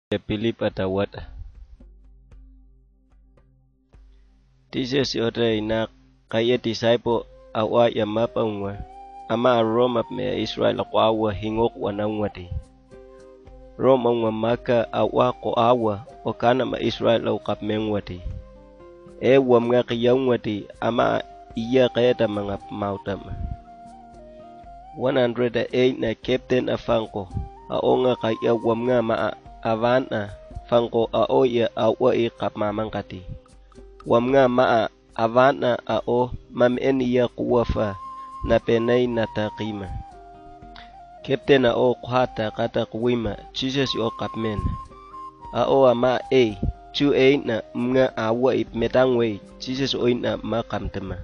Philip atawat. Jesus yote ina kaya disciple awa ya mapangwa ama Roma me Israel kwa hingok wanawati. Roma ngwa maka awa ko awa o kana ma Israel au kap mengwati. Wa mga kiyawati ama iya kaya ta mga mautama. 108 na captain afanko aonga kaya wamnga ma avana fanko aoya awa kap mamangkati. Wamnga maa avana ao mameni ya kuwafa na penai na takima. Captain ao kuhata kata kuwima Jesus o kapmen. Ao ama chu na mga awa metangwe Jesus o na makamtema.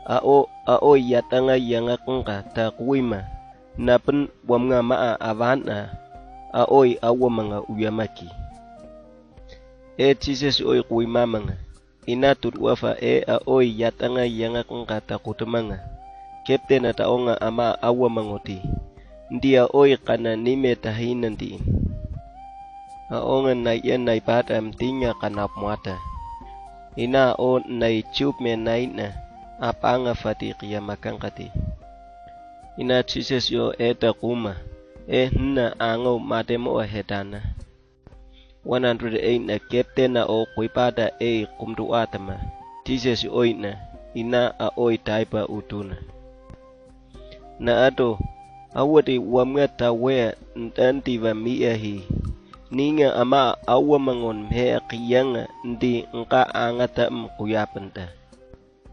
Ao yatanga yanga kungka ta kuwima na pen wamnga maa avana ao awa mga uyamaki. Jesus o kuwima mga ina tutwafa aoi yatanga yanga kungkata kutumanga. Captain ataonga ama awa mangoti. Ndia oi kana nime tahinanti. Aonga na yan na ipata mtinya kana muata. Ina o na ichup me naina apanga fatiki ya makangkati. Ina Jesus yo eta kuma. Hna ango matemo hetana. 108 na captain na o kuipada kumtu atama. Jesus oina ina oi taipa utuna. Na ato awati wamnga tawea ntantiva miahi. Ninga ama awa mangon mhe kiyanga ndi nka angata mkuyapanta.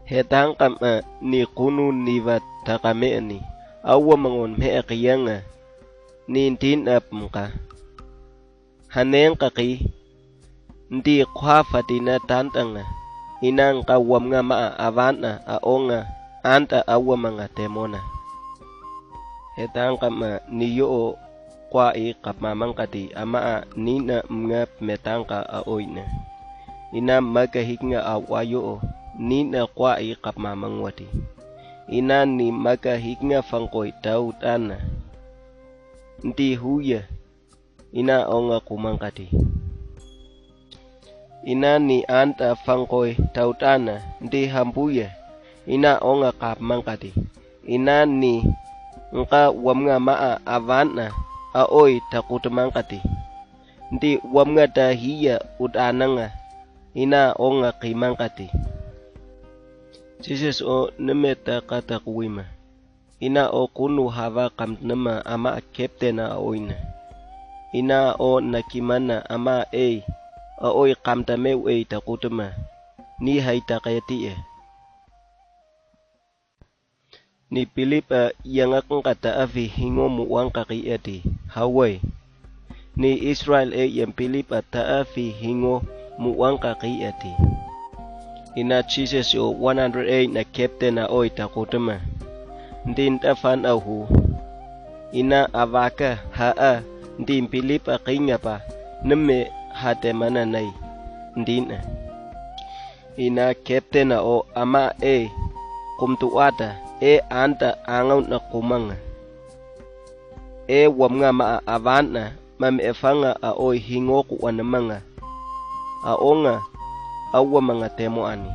Hetangkam ni kunu niva takameni. Awa mangon mhe kiyanga ni ntin apmka. Haneng kaki ndi kwa fatina tantanga inang kawam nga maa avana aonga anta awa mga temona. Hetang kama niyo kwa kapmamangkati ama nina mga metangka aoina. Ina magahik nga awayo nina kwa kapmamangwati. Ina ni magahik nga fangkoy tautana. Ndi huya ina onga kumangkati. Ina ni anta fangkoy tautana ndi hambuya ina onga kapmangkati. Ina ni nka wamnga maa avana aoi takutumangkati. Ndi wamnga tahiya utananga ina onga kimangkati. Jesus o nemeta kata kuwima. Ina o kunu hava kamtnama ama captain aoina. Ina o nakimana ama aoi kamtameu takutuma ni haitakayati ni Philip yang akong kataafi hingo muwang kakiyati Hawaii ni Israel yang Philip taafi hingo muwang kakiyati. Ina Jesus o 108 na captain na oi takutuma ndin tafan ahu ina avaka haa ndi Philip akinya pa neme hate mana nai ndina. Ina captain o ama kumtuata anta angaw na kumanga. Wamnga maa avana mamefanga aoi hingoku wanamanga. Aonga awa mga temoani.